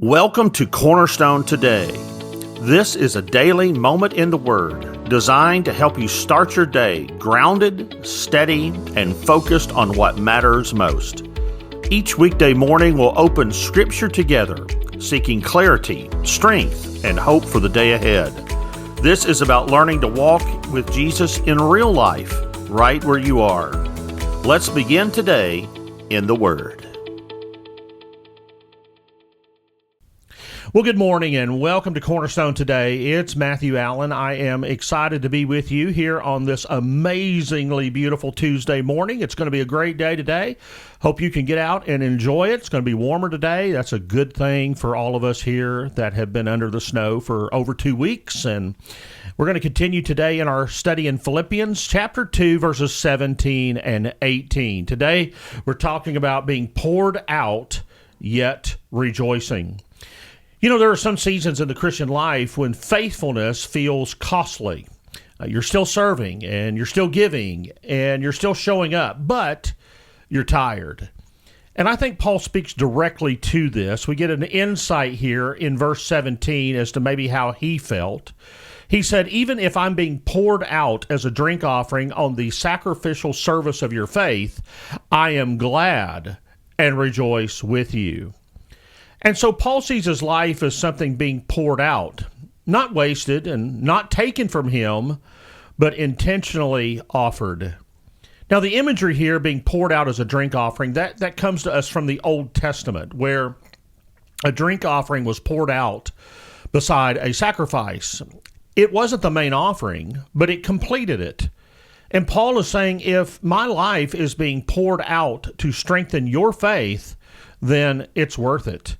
Welcome to Cornerstone Today. This is a daily moment in the Word designed to help you start your day grounded, steady, and focused on what matters most. Each weekday morning we'll open Scripture together, seeking clarity, strength, and hope for the day ahead. This is about learning to walk with Jesus in real life, right where you are. Let's begin today in the Word. Well, good morning and welcome to Cornerstone Today. It's Matthew Allen. I am excited to be with you here on this amazingly beautiful Tuesday morning. It's going to be a great day today. Hope you can get out and enjoy it. It's going to be warmer today. That's a good thing for all of us here that have been under the snow for over 2 weeks. And we're going to continue today in our study in Philippians chapter 2, verses 17 and 18. Today, we're talking about being poured out, yet rejoicing. You know, there are some seasons in the Christian life when faithfulness feels costly. You're still serving and you're still giving and you're still showing up, but you're tired. And I think Paul speaks directly to this. We get an insight here in verse 17 as to maybe how he felt. He said, even if I'm being poured out as a drink offering on the sacrificial service of your faith, I am glad and rejoice with you. And so Paul sees his life as something being poured out, not wasted and not taken from him, but intentionally offered. Now, the imagery here being poured out as a drink offering, that comes to us from the Old Testament, where a drink offering was poured out beside a sacrifice. It wasn't the main offering, but it completed it. And Paul is saying, if my life is being poured out to strengthen your faith, then it's worth it.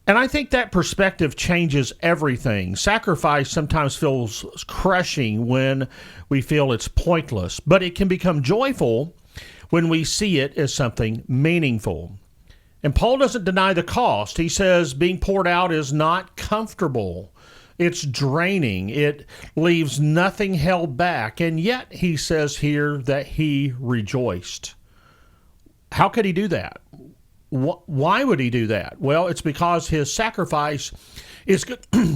And I think that perspective changes everything. Sacrifice sometimes feels crushing when we feel it's pointless, but it can become joyful when we see it as something meaningful. And Paul doesn't deny the cost. He says being poured out is not comfortable. It's draining. It leaves nothing held back. And yet he says here that he rejoiced. How could he do that? Why would he do that? Well, it's because his sacrifice is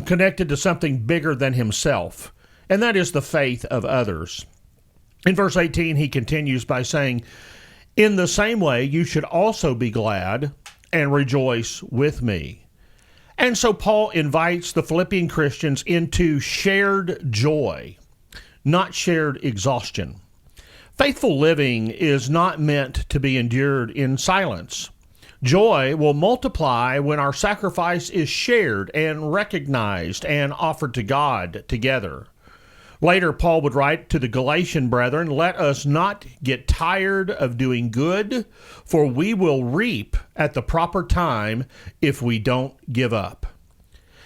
connected to something bigger than himself, and that is the faith of others. In verse 18, he continues by saying, in the same way, you should also be glad and rejoice with me. And so Paul invites the Philippian Christians into shared joy, not shared exhaustion. Faithful living is not meant to be endured in silence. Joy will multiply when our sacrifice is shared and recognized and offered to God together. Later, Paul would write to the Galatian brethren, let us not get tired of doing good, for we will reap at the proper time if we don't give up.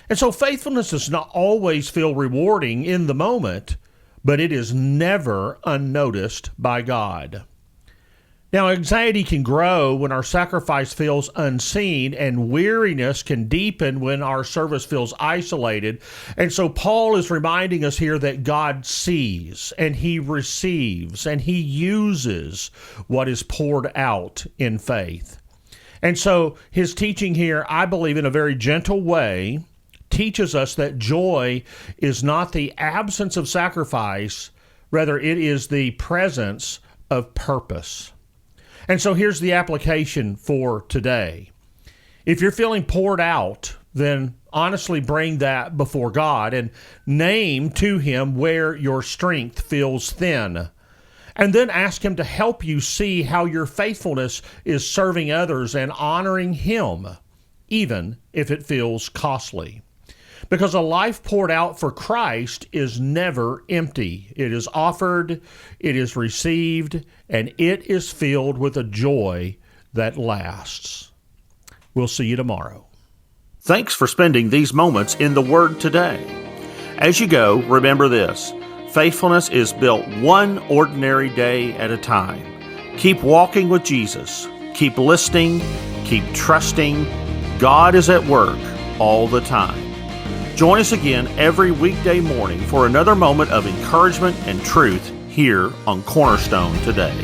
And so faithfulness does not always feel rewarding in the moment, but it is never unnoticed by God. Now, anxiety can grow when our sacrifice feels unseen, and weariness can deepen when our service feels isolated. And so Paul is reminding us here that God sees, and he receives, and he uses what is poured out in faith. And so his teaching here, I believe in a very gentle way, teaches us that joy is not the absence of sacrifice, rather it is the presence of purpose. And so here's the application for today. If you're feeling poured out, then honestly bring that before God and name to him where your strength feels thin. And then ask him to help you see how your faithfulness is serving others and honoring him, even if it feels costly. Because a life poured out for Christ is never empty. It is offered, it is received, and it is filled with a joy that lasts. We'll see you tomorrow. Thanks for spending these moments in the Word today. As you go, remember this: faithfulness is built one ordinary day at a time. Keep walking with Jesus. Keep listening. Keep trusting. God is at work all the time. Join us again every weekday morning for another moment of encouragement and truth here on Cornerstone Today.